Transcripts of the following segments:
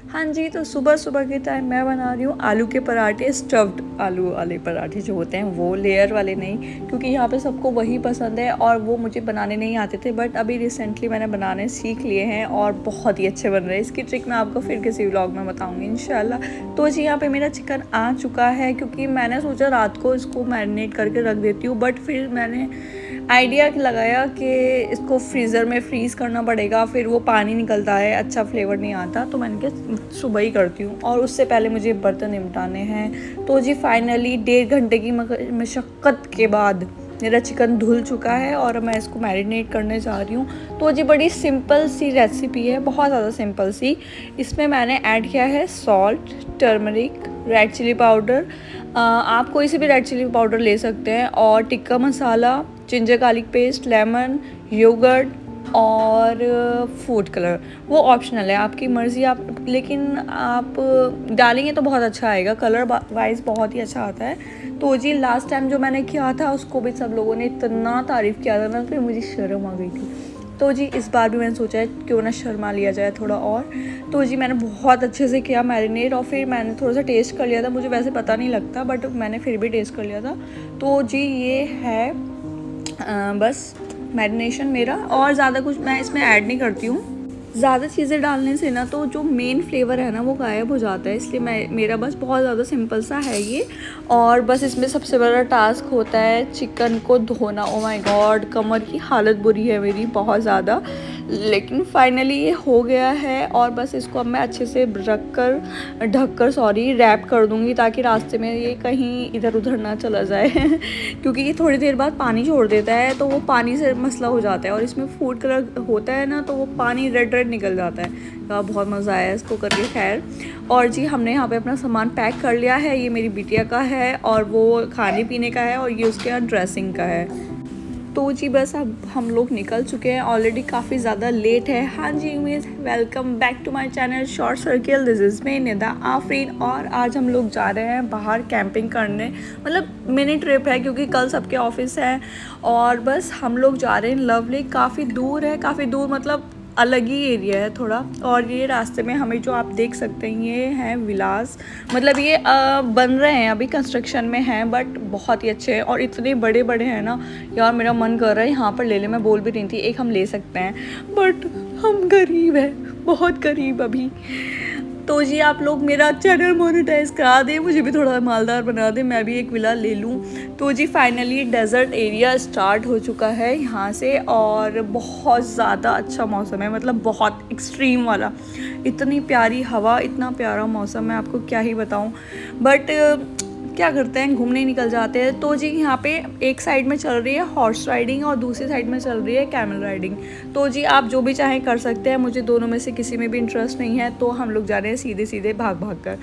हाँ जी, तो सुबह सुबह के टाइम मैं बना रही हूँ आलू के पराठे, स्टफ्ड आलू वाले पराठे जो होते हैं वो, लेयर वाले नहीं, क्योंकि यहाँ पे सबको वही पसंद है और वो मुझे बनाने नहीं आते थे। बट अभी रिसेंटली मैंने बनाने सीख लिए हैं और बहुत ही अच्छे बन रहे हैं। इसकी ट्रिक मैं आपको फिर किसी व्लॉग में बताऊँगी इंशाल्लाह। तो जी यहाँ पर मेरा चिकन आ चुका है, क्योंकि मैंने सोचा रात को इसको मैरिनेट करके रख देती हूँ, बट फिर मैंने आइडिया लगाया कि इसको फ्रीज़र में फ्रीज़ करना पड़ेगा, फिर वो पानी निकलता है, अच्छा फ्लेवर नहीं आता, तो मैंने कहा सुबह ही करती हूँ और उससे पहले मुझे बर्तन निपटाने हैं। तो जी फाइनली 1.5 घंटे की मशक्क़त के बाद मेरा चिकन धुल चुका है और मैं इसको मैरिनेट करने जा रही हूँ। तो जी बड़ी सिंपल सी रेसिपी है, बहुत ज़्यादा सिंपल सी। इसमें मैंने ऐड किया है salt, turmeric, red chilli powder, आप कोई से भी रेड चिली पाउडर ले सकते हैं, और tikka masala, ginger garlic paste, lemon, yogurt और फूड कलर। वो ऑप्शनल है, आपकी मर्ज़ी, आप लेकिन आप डालेंगे तो बहुत अच्छा आएगा, कलर वाइज बहुत ही अच्छा आता है। तो जी लास्ट टाइम जो मैंने किया था उसको भी सब लोगों ने इतना तारीफ़ किया था ना, फिर मुझे शर्म आ गई थी। तो जी इस बार भी मैंने सोचा है क्यों ना शर्मा लिया जाए थोड़ा और। तो जी मैंने बहुत अच्छे से किया मैरिनेट, और फिर मैंने थोड़ा सा टेस्ट कर लिया था, मुझे वैसे पता नहीं लगता बट मैंने फिर भी टेस्ट कर लिया था। तो जी ये है बस मैरिनेशन मेरा, और ज़्यादा कुछ मैं इसमें ऐड नहीं करती हूँ। ज़्यादा चीज़ें डालने से ना तो जो मेन फ्लेवर है ना वो गायब हो जाता है, इसलिए मेरा बस बहुत ज़्यादा सिंपल सा है ये। और बस इसमें सबसे बड़ा टास्क होता है चिकन को धोना। ओ माय गॉड, कमर की हालत बुरी है मेरी बहुत ज़्यादा, लेकिन फाइनली ये हो गया है। और बस इसको अब मैं अच्छे से ढककर रैप कर दूँगी, ताकि रास्ते में ये कहीं इधर उधर ना चला जाए क्योंकि ये थोड़ी देर बाद पानी छोड़ देता है, तो वो पानी से मसला हो जाता है, और इसमें फूड कलर होता है ना, तो वो पानी रेड निकल जाता है। तो बहुत मज़ा आया इसको करके। खैर, और जी हमने यहाँ पे अपना सामान पैक कर लिया है। ये मेरी बिटिया का है और वो खाने पीने का है, और ये उसके यहाँ ड्रेसिंग का है। तो जी बस अब हम लोग निकल चुके हैं, ऑलरेडी काफ़ी ज़्यादा लेट है। हाँ जी मीज़, welcome back to my channel short circle, this is me Nida Afreen. और आज हम लोग जा रहे हैं बाहर कैंपिंग करने, मतलब मिनी ट्रिप है क्योंकि कल सबके ऑफिस है, और बस हम लोग जा रहे हैं लव लेक। काफ़ी दूर है, काफ़ी दूर मतलब अलग ही एरिया है थोड़ा। और ये रास्ते में हमें जो आप देख सकते हैं ये हैं विलास, मतलब ये बन रहे हैं, अभी कंस्ट्रक्शन में हैं, बट बहुत ही अच्छे हैं और इतने बड़े बड़े हैं ना यार, मेरा मन कर रहा है यहाँ पर ले ले। मैं बोल भी रही थी एक हम ले सकते हैं, बट हम गरीब हैं, बहुत गरीब अभी। तो जी आप लोग मेरा चैनल मोनेटाइज करा दें, मुझे भी थोड़ा मालदार बना दें, मैं भी एक विला ले लूँ। तो जी फाइनली डेज़र्ट एरिया स्टार्ट हो चुका है यहाँ से, और बहुत ज़्यादा अच्छा मौसम है, मतलब बहुत एक्सट्रीम वाला। इतनी प्यारी हवा, इतना प्यारा मौसम, मैं आपको क्या ही बताऊँ। बट क्या करते हैं, घूमने निकल जाते हैं। तो जी यहाँ पे एक साइड में चल रही है हॉर्स राइडिंग और दूसरी साइड में चल रही है कैमल राइडिंग। तो जी आप जो भी चाहें कर सकते हैं, मुझे दोनों में से किसी में भी इंटरेस्ट नहीं है। तो हम लोग जा रहे हैं सीधे सीधे भाग भाग कर।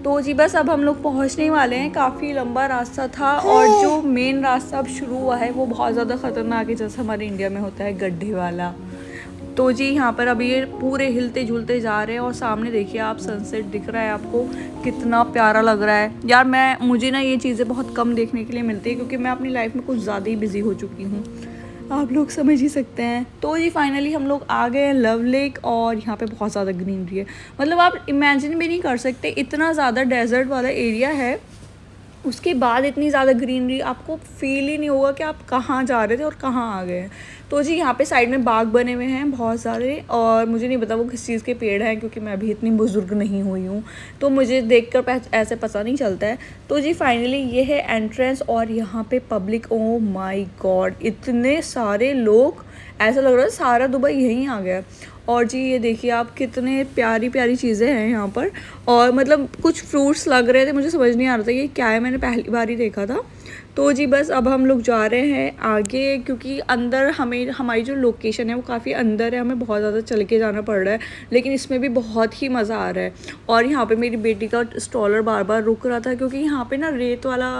तो जी बस अब हम लोग पहुँचने वाले हैं। काफ़ी लंबा रास्ता था, और जो मेन रास्ता अब शुरू हुआ है वो बहुत ज़्यादा ख़तरनाक है, जैसे हमारे इंडिया में होता है गड्ढे वाला। तो जी यहाँ पर अभी ये पूरे हिलते झूलते जा रहे हैं, और सामने देखिए आप सनसेट दिख रहा है आपको, कितना प्यारा लग रहा है यार। मुझे ना ये चीज़ें बहुत कम देखने के लिए मिलती है, क्योंकि मैं अपनी लाइफ में कुछ ज़्यादा ही बिजी हो चुकी हूँ, आप लोग समझ ही सकते हैं। तो जी फाइनली हम लोग आ गए लव लेक, और यहाँ पे बहुत ज़्यादा ग्रीनरी है, मतलब आप इमेजिन भी नहीं कर सकते, इतना ज़्यादा डेजर्ट वाला एरिया है, उसके बाद इतनी ज़्यादा ग्रीनरी, आपको फील ही नहीं होगा कि आप कहाँ जा रहे थे और कहाँ आ गए हैं। तो जी यहाँ पे साइड में बाग बने हुए हैं बहुत सारे, और मुझे नहीं पता वो किस चीज़ के पेड़ हैं, क्योंकि मैं अभी इतनी बुज़ुर्ग नहीं हुई हूँ, तो मुझे देखकर ऐसे पता नहीं चलता है। तो जी फाइनली ये है एंट्रेंस, और यहाँ पे पब्लिक, ओ माय गॉड इतने सारे लोग, ऐसा लग रहा है सारा दुबई यहीं आ गया। और जी ये देखिए आप, कितने प्यारी प्यारी चीज़ें हैं यहाँ पर, और मतलब कुछ फ्रूट्स लग रहे थे, मुझे समझ नहीं आ रहा था ये क्या है, मैंने पहली बार ही देखा था। तो जी बस अब हम लोग जा रहे हैं आगे, क्योंकि अंदर हमारी जो लोकेशन है वो काफ़ी अंदर है, हमें बहुत ज़्यादा चल के जाना पड़ रहा है, लेकिन इसमें भी बहुत ही मज़ा आ रहा है। और यहाँ पे मेरी बेटी का स्ट्रॉलर बार बार रुक रहा था, क्योंकि यहाँ पे ना रेत वाला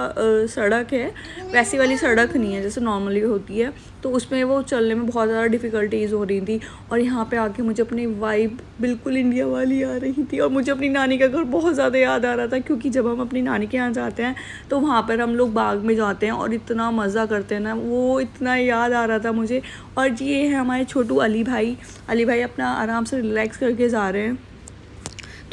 सड़क है, वैसी वाली सड़क नहीं है जैसे नॉर्मली होती है, तो उसमें वो चलने में बहुत ज़्यादा डिफ़िकल्टीज़ हो रही थी। और यहाँ पे आके मुझे अपनी वाइब बिल्कुल इंडिया वाली आ रही थी, और मुझे अपनी नानी का घर बहुत ज़्यादा याद आ रहा था, क्योंकि जब हम अपनी नानी के यहाँ जाते हैं तो वहाँ पर हम लोग बाग में जाते हैं और इतना मज़ा करते हैं ना, वो इतना याद आ रहा था मुझे। और जी ये है हमारे छोटू अली भाई अपना आराम से रिलैक्स करके जा रहे हैं।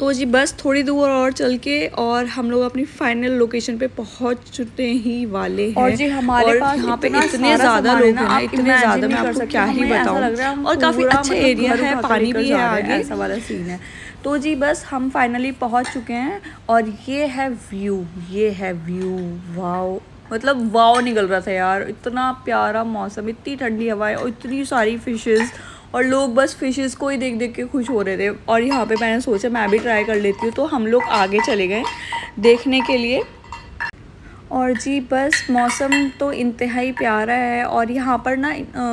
तो जी बस थोड़ी दूर और चल के और हम लोग अपनी फाइनल लोकेशन पे पहुंचने ही वाले हैं। और जी हमारे पास यहाँ पे इतने ज़्यादा लोग हैं ना, इतने ज़्यादा, मैं आपको क्या ही बताऊँ। और काफ़ी अच्छा एरिया है, पानी भी है आगे, ऐसा वाला सीन है। तो जी बस हम फाइनली पहुंच चुके हैं और ये है व्यू, ये है व्यू। वाओ, मतलब वाओ निकल रहा था यार, इतना प्यारा मौसम, इतनी ठंडी हवाएं और इतनी सारी फिशेस, और लोग बस फिशेस को ही देख देख के खुश हो रहे थे। और यहाँ पे मैंने सोचा मैं भी ट्राई कर लेती हूँ, तो हम लोग आगे चले गए देखने के लिए। और जी बस मौसम तो इंतहाई प्यारा है और यहाँ पर ना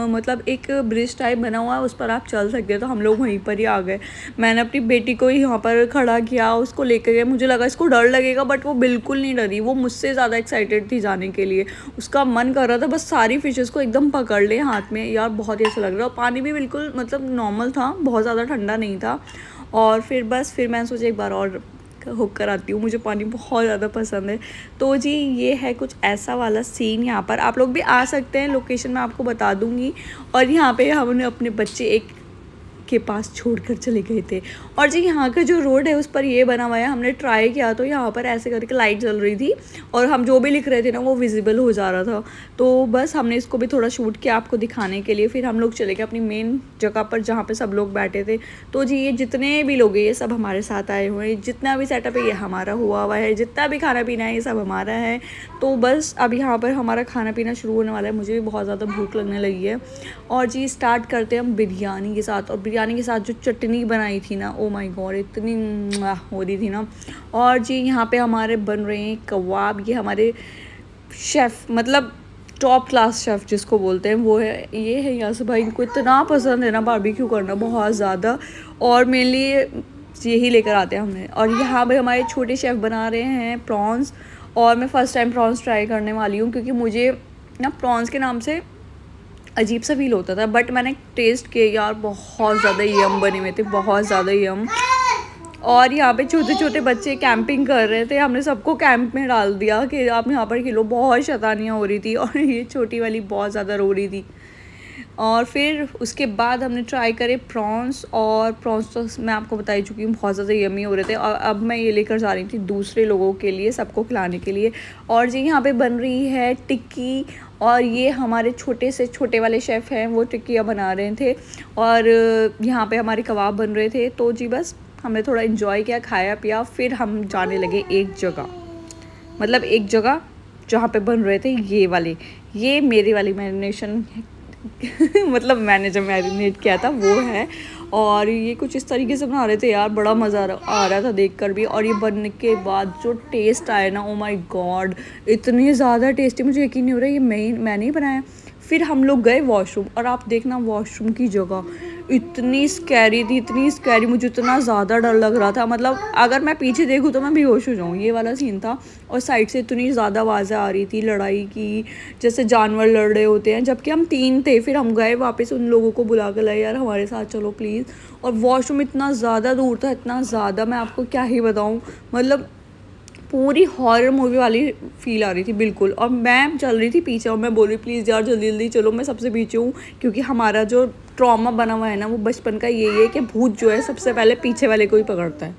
मतलब एक ब्रिज टाइप बना हुआ है, उस पर आप चल सकते हो। तो हम लोग वहीं पर ही आ गए। मैंने अपनी बेटी को ही यहाँ पर खड़ा किया, उसको लेकर गए। मुझे लगा इसको डर लगेगा, बट वो बिल्कुल नहीं डरी, वो मुझसे ज़्यादा एक्साइटेड थी जाने के लिए। उसका मन कर रहा था बस सारी फिशेस को एकदम पकड़ ले हाथ में। यार बहुत ही अच्छा लग रहा, पानी भी बिल्कुल मतलब नॉर्मल था, बहुत ज़्यादा ठंडा नहीं था। और फिर मैंने सोचा एक बार और होक कर आती हूँ, मुझे पानी बहुत ज़्यादा पसंद है। तो जी ये है कुछ ऐसा वाला सीन। यहाँ पर आप लोग भी आ सकते हैं, लोकेशन मैं आपको बता दूँगी। और यहाँ पे हमने अपने बच्चे एक के पास छोड़कर चले गए थे। और जी यहाँ का जो रोड है उस पर ये बना हुआ है, हमने ट्राई किया तो यहाँ पर ऐसे करके लाइट जल रही थी और हम जो भी लिख रहे थे ना वो विजिबल हो जा रहा था। तो बस हमने इसको भी थोड़ा शूट किया आपको दिखाने के लिए। फिर हम लोग चले गए अपनी मेन जगह पर जहाँ पे सब लोग बैठे थे। तो जी ये जितने भी लोग हैं ये सब हमारे साथ आए हुए हैं, जितना भी सेटअप है ये हमारा हुआ है, जितना भी खाना पीना है ये सब हमारा है। तो बस अब यहाँ पर हमारा खाना पीना शुरू होने वाला है। मुझे भी बहुत ज़्यादा भूख लगने लगी है। और जी स्टार्ट करते हैं हम बिरयानी के साथ। और बिरयानी के साथ जो चटनी बनाई थी ना, ओ माय गॉड, इतनी हो रही थी ना। और जी यहाँ पे हमारे बन रहे हैं कबाब। ये हमारे शेफ़, मतलब टॉप क्लास शेफ़ जिसको बोलते हैं, वो है, ये है यहाँ से। भाई इनको इतना पसंद है ना बारबेक्यू करना, बहुत ज़्यादा। और मेनली यही लेकर आते हैं हमने। और यहाँ पे हमारे छोटे शेफ़ बना रहे हैं प्रॉन्स। और मैं फ़र्स्ट टाइम प्रॉन्स ट्राई करने वाली हूँ, क्योंकि मुझे ना प्रॉन्स के नाम से अजीब सा फील होता था। बट मैंने टेस्ट किया यार, बहुत ज़्यादा यम बने हुए थे, बहुत ज़्यादा यम। और यहाँ पे छोटे छोटे बच्चे कैंपिंग कर रहे थे, हमने सबको कैंप में डाल दिया कि आप यहाँ पर खेलो। बहुत शैतानियाँ हो रही थी और ये छोटी वाली बहुत ज़्यादा रो रही थी। और फिर उसके बाद हमने ट्राई करे प्रॉन्स। और प्रॉन्स तो मैं आपको बता ही चुकी हूँ, बहुत ज़्यादा यमी हो रहे थे। और अब मैं ये लेकर जा रही थी दूसरे लोगों के लिए, सबको खिलाने के लिए। और जी यहाँ पे बन रही है टिक्की। और ये हमारे छोटे से छोटे वाले शेफ़ हैं, वो टिक्कियाँ बना रहे थे। और यहाँ पे हमारे कबाब बन रहे थे। तो जी बस हमने थोड़ा इन्जॉय किया, खाया पिया। फिर हम जाने लगे एक जगह, मतलब एक जगह जहाँ पे बन रहे थे ये वाले, ये मेरे वाली मैरिनेशन मतलब मैंने जब मैरिनेट किया था वो है। और ये कुछ इस तरीके से बना रहे थे यार, बड़ा मज़ा आ रहा था देखकर भी। और ये बनने के बाद जो टेस्ट आया ना, ओ माय गॉड, इतनी ज़्यादा टेस्टी, मुझे यकीन नहीं हो रहा है ये मैंने ही बनाया। फिर हम लोग गए वॉशरूम, और आप देखना वॉशरूम की जगह इतनी स्कैरी थी, इतनी स्कैरी, मुझे इतना ज़्यादा डर लग रहा था। मतलब अगर मैं पीछे देखूँ तो मैं बेहोश हो जाऊँ, ये वाला सीन था। और साइड से इतनी ज़्यादा आवाज़ें आ रही थी लड़ाई की, जैसे जानवर लड़ रहे होते हैं। जबकि हम 3 थे। फिर हम गए वापस, उन लोगों को बुला कर लाए, यार हमारे साथ चलो प्लीज़। और वॉशरूम इतना ज़्यादा दूर था, इतना ज़्यादा, मैं आपको क्या ही बताऊँ। मतलब पूरी हॉरर मूवी वाली फील आ रही थी बिल्कुल। और मैं चल रही थी पीछे और मैं बोली प्लीज़ यार जल्दी जल्दी चलो, मैं सबसे पीछे हूँ। क्योंकि हमारा जो ट्रॉमा बना हुआ है ना, वो बचपन का यही है कि भूत जो है सबसे पहले पीछे वाले को ही पकड़ता है।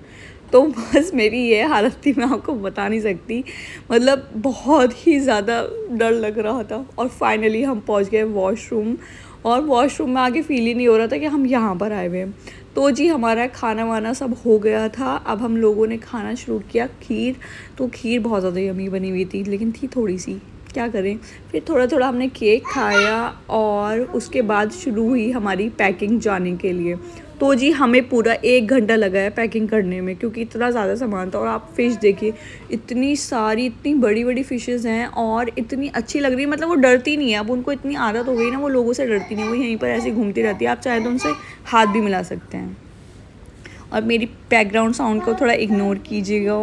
तो बस मेरी ये हालत थी, मैं आपको बता नहीं सकती। मतलब बहुत ही ज़्यादा डर लग रहा था। और फाइनली हम पहुँच गए वॉशरूम। और वॉशरूम में आगे फील ही नहीं हो रहा था कि हम यहाँ पर आए हुए हैं। तो जी हमारा खाना वाना सब हो गया था। अब हम लोगों ने खाना शुरू किया खीर। तो खीर बहुत ज़्यादा यमी बनी हुई थी, लेकिन थी थोड़ी सी, क्या करें। फिर थोड़ा थोड़ा हमने केक खाया और उसके बाद शुरू हुई हमारी पैकिंग जाने के लिए। तो जी हमें पूरा 1 घंटा लगा है पैकिंग करने में, क्योंकि इतना ज़्यादा सामान था। और आप फ़िश देखिए, इतनी सारी, इतनी बड़ी बड़ी फ़िशेज़ हैं और इतनी अच्छी लग रही है। मतलब वो डरती नहीं है, अब उनको इतनी आदत हो गई ना, वो लोगों से डरती नहीं, वो यहीं पर ऐसे घूमती रहती है। आप चाहे तो उनसे हाथ भी मिला सकते हैं। और मेरी बैकग्राउंड साउंड को थोड़ा इग्नोर कीजिएगा।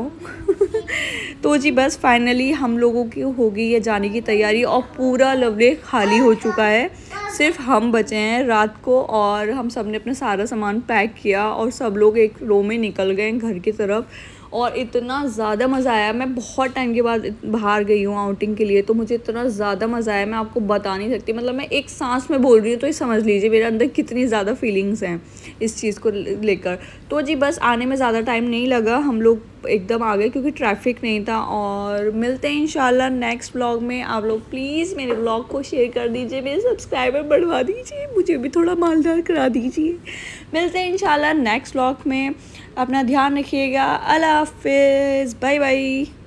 तो जी बस फाइनली हम लोगों की हो गई है जाने की तैयारी। और पूरा लवले खाली हो चुका है, सिर्फ हम बचे हैं रात को। और हम सब ने अपना सारा सामान पैक किया और सब लोग एक रो में निकल गए घर की तरफ। और इतना ज़्यादा मज़ा आया। मैं बहुत टाइम के बाद बाहर गई हूँ आउटिंग के लिए, तो मुझे इतना ज़्यादा मज़ा आया, मैं आपको बता नहीं सकती। मतलब मैं एक सांस में बोल रही हूँ, तो ये समझ लीजिए मेरे अंदर कितनी ज़्यादा फीलिंग्स हैं इस चीज़ को लेकर। तो जी बस आने में ज़्यादा टाइम नहीं लगा, हम लोग एकदम आ गए क्योंकि ट्रैफिक नहीं था। और मिलते हैं इंशाल्लाह नेक्स्ट व्लॉग में। आप लोग प्लीज़ मेरे व्लॉग को शेयर कर दीजिए, मेरे सब्सक्राइबर बढ़वा दीजिए, मुझे भी थोड़ा मालदार करा दीजिए। मिलते हैं इंशाल्लाह नेक्स्ट व्लॉग में। अपना ध्यान रखिएगा। अल्लाह हाफिज़, बाय बाय।